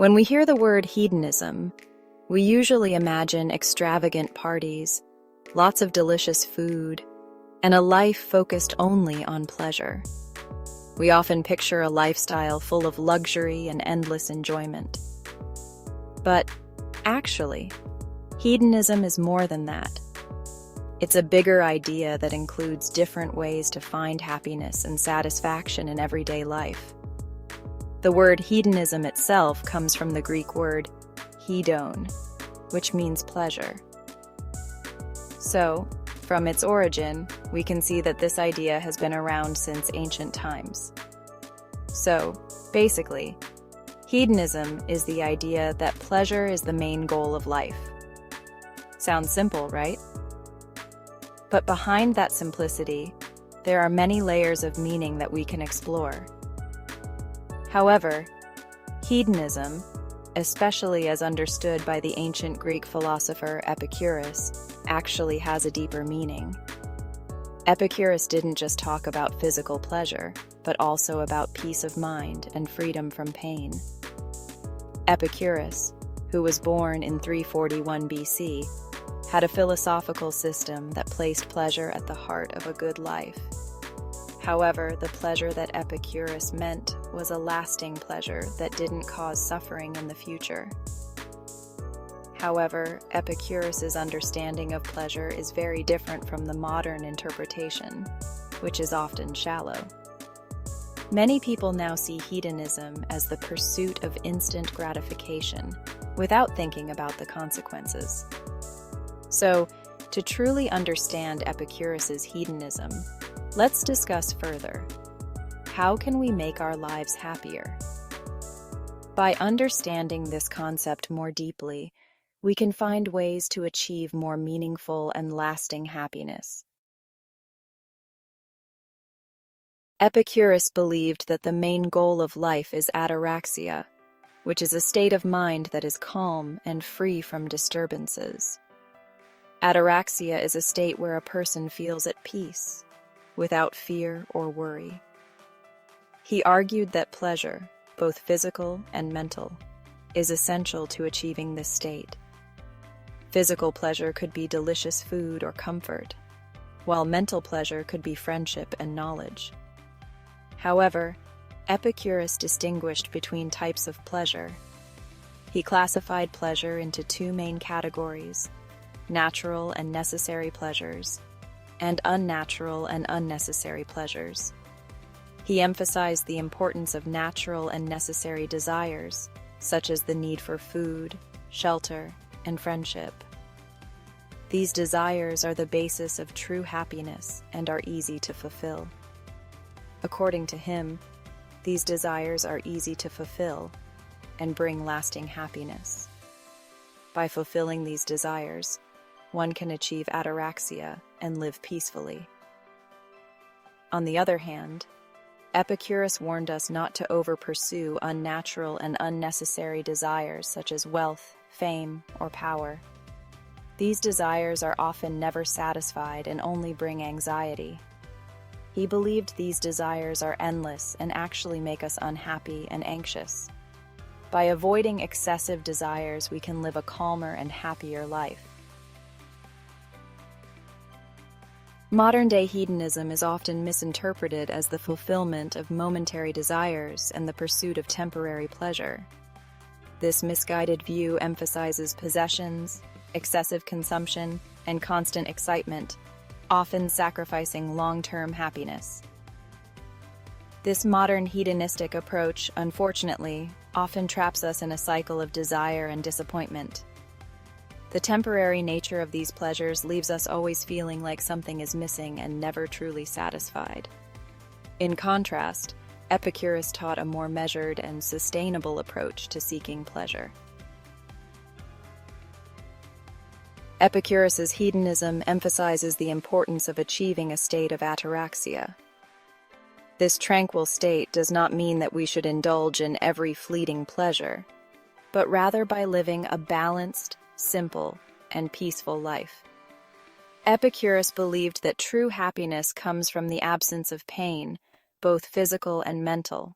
When we hear the word hedonism, we usually imagine extravagant parties, lots of delicious food, and a life focused only on pleasure. We often picture a lifestyle full of luxury and endless enjoyment. But actually, hedonism is more than that. It's a bigger idea that includes different ways to find happiness and satisfaction in everyday life. The word hedonism itself comes from the Greek word hedon, which means pleasure. So, from its origin, we can see that this idea has been around since ancient times. So, basically, hedonism is the idea that pleasure is the main goal of life. Sounds simple, right? But behind that simplicity, there are many layers of meaning that we can explore. However, hedonism, especially as understood by the ancient Greek philosopher Epicurus, actually has a deeper meaning. Epicurus didn't just talk about physical pleasure, but also about peace of mind and freedom from pain. Epicurus, who was born in 341 BC, had a philosophical system that placed pleasure at the heart of a good life. However, the pleasure that Epicurus meant was a lasting pleasure that didn't cause suffering in the future. However, Epicurus's understanding of pleasure is very different from the modern interpretation, which is often shallow. Many people now see hedonism as the pursuit of instant gratification, without thinking about the consequences. So, to truly understand Epicurus's hedonism, let's discuss further. How can we make our lives happier? By understanding this concept more deeply, we can find ways to achieve more meaningful and lasting happiness. Epicurus believed that the main goal of life is ataraxia, which is a state of mind that is calm and free from disturbances. Ataraxia is a state where a person feels at peace, without fear or worry. He argued that pleasure, both physical and mental, is essential to achieving this state. Physical pleasure could be delicious food or comfort, while mental pleasure could be friendship and knowledge. However, Epicurus distinguished between types of pleasure. He classified pleasure into two main categories: natural and necessary pleasures, and unnatural and unnecessary pleasures. He emphasized the importance of natural and necessary desires, such as the need for food, shelter, and friendship. These desires are the basis of true happiness and are easy to fulfill. According to him, these desires are easy to fulfill and bring lasting happiness. By fulfilling these desires, one can achieve ataraxia and live peacefully. On the other hand, Epicurus warned us not to over-pursue unnatural and unnecessary desires such as wealth, fame, or power. These desires are often never satisfied and only bring anxiety. He believed these desires are endless and actually make us unhappy and anxious. By avoiding excessive desires, we can live a calmer and happier life. Modern-day hedonism is often misinterpreted as the fulfillment of momentary desires and the pursuit of temporary pleasure. This misguided view emphasizes possessions, excessive consumption, and constant excitement, often sacrificing long-term happiness. This modern hedonistic approach, unfortunately, often traps us in a cycle of desire and disappointment. The temporary nature of these pleasures leaves us always feeling like something is missing and never truly satisfied. In contrast, Epicurus taught a more measured and sustainable approach to seeking pleasure. Epicurus's hedonism emphasizes the importance of achieving a state of ataraxia. This tranquil state does not mean that we should indulge in every fleeting pleasure, but rather by living a balanced, simple, and peaceful life. Epicurus believed that true happiness comes from the absence of pain, both physical and mental.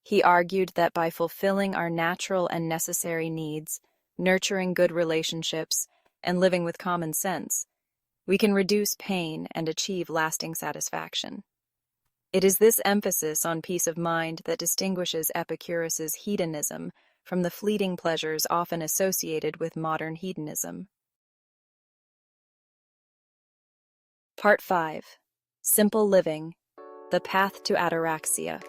He argued that by fulfilling our natural and necessary needs, nurturing good relationships, and living with common sense, we can reduce pain and achieve lasting satisfaction. It is this emphasis on peace of mind that distinguishes Epicurus's hedonism from the fleeting pleasures often associated with modern hedonism. Part 5. Simple Living, the Path to Ataraxia.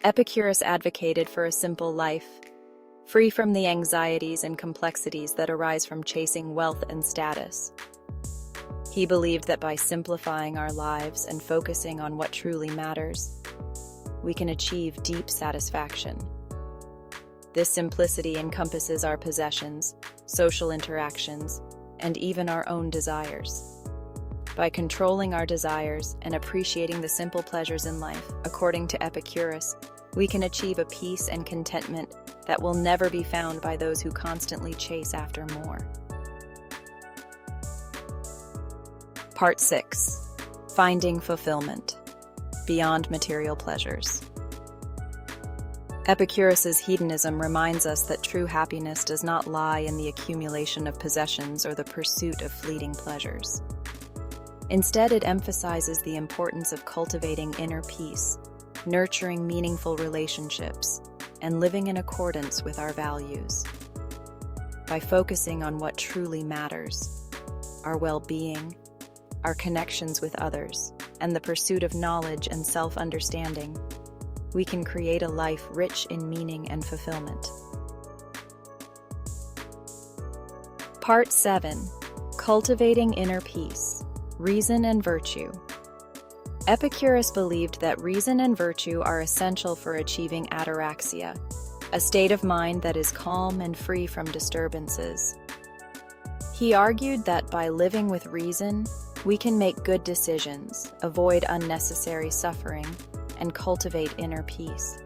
Epicurus advocated for a simple life, free from the anxieties and complexities that arise from chasing wealth and status. He believed that by simplifying our lives and focusing on what truly matters, we can achieve deep satisfaction. This simplicity encompasses our possessions, social interactions, and even our own desires. By controlling our desires and appreciating the simple pleasures in life, according to Epicurus, we can achieve a peace and contentment that will never be found by those who constantly chase after more. Part 6. Finding Fulfillment, Beyond Material Pleasures. Epicurus's hedonism reminds us that true happiness does not lie in the accumulation of possessions or the pursuit of fleeting pleasures. Instead, it emphasizes the importance of cultivating inner peace, nurturing meaningful relationships, and living in accordance with our values. By focusing on what truly matters, our well-being, our connections with others, and the pursuit of knowledge and self-understanding, we can create a life rich in meaning and fulfillment. Part 7. Cultivating Inner Peace, Reason and Virtue. Epicurus believed that reason and virtue are essential for achieving ataraxia, a state of mind that is calm and free from disturbances. He argued that by living with reason, we can make good decisions, avoid unnecessary suffering, and cultivate inner peace.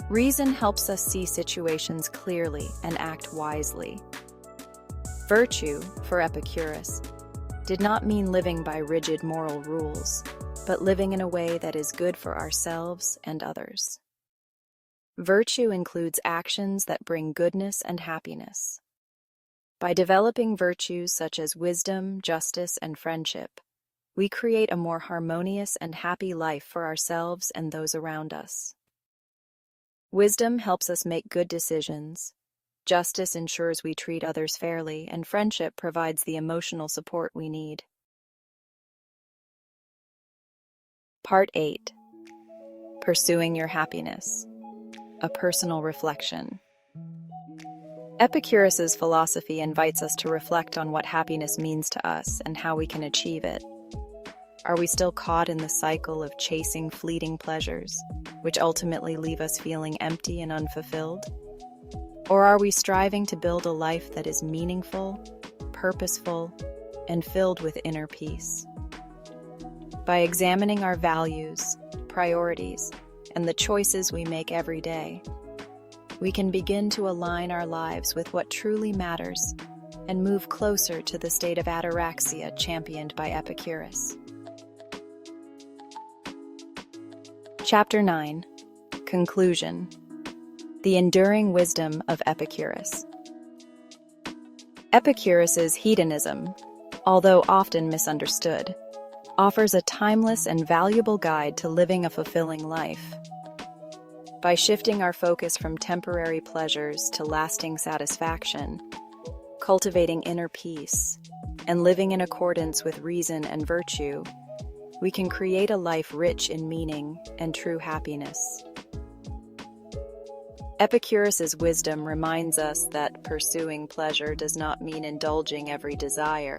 Reason helps us see situations clearly and act wisely. Virtue, for Epicurus, did not mean living by rigid moral rules, but living in a way that is good for ourselves and others. Virtue includes actions that bring goodness and happiness. By developing virtues such as wisdom, justice, and friendship, we create a more harmonious and happy life for ourselves and those around us. Wisdom helps us make good decisions, justice ensures we treat others fairly, and friendship provides the emotional support we need. Part 8. Pursuing Your Happiness, a Personal Reflection. Epicurus's philosophy invites us to reflect on what happiness means to us and how we can achieve it. Are we still caught in the cycle of chasing fleeting pleasures, which ultimately leave us feeling empty and unfulfilled? Or are we striving to build a life that is meaningful, purposeful, and filled with inner peace? By examining our values, priorities, and the choices we make every day, we can begin to align our lives with what truly matters and move closer to the state of ataraxia championed by Epicurus. Chapter 9. Conclusion. The Enduring Wisdom of Epicurus. Epicurus's hedonism, although often misunderstood, offers a timeless and valuable guide to living a fulfilling life. By shifting our focus from temporary pleasures to lasting satisfaction, cultivating inner peace, and living in accordance with reason and virtue, we can create a life rich in meaning and true happiness. Epicurus's wisdom reminds us that pursuing pleasure does not mean indulging every desire,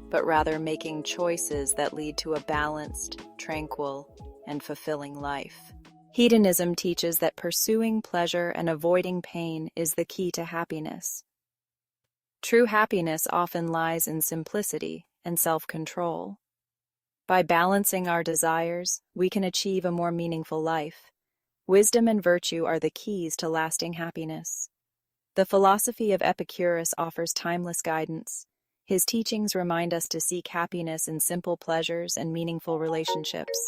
but rather making choices that lead to a balanced, tranquil, and fulfilling life. Hedonism teaches that pursuing pleasure and avoiding pain is the key to happiness. True happiness often lies in simplicity and self-control. By balancing our desires, we can achieve a more meaningful life. Wisdom and virtue are the keys to lasting happiness. The philosophy of Epicurus offers timeless guidance. His teachings remind us to seek happiness in simple pleasures and meaningful relationships.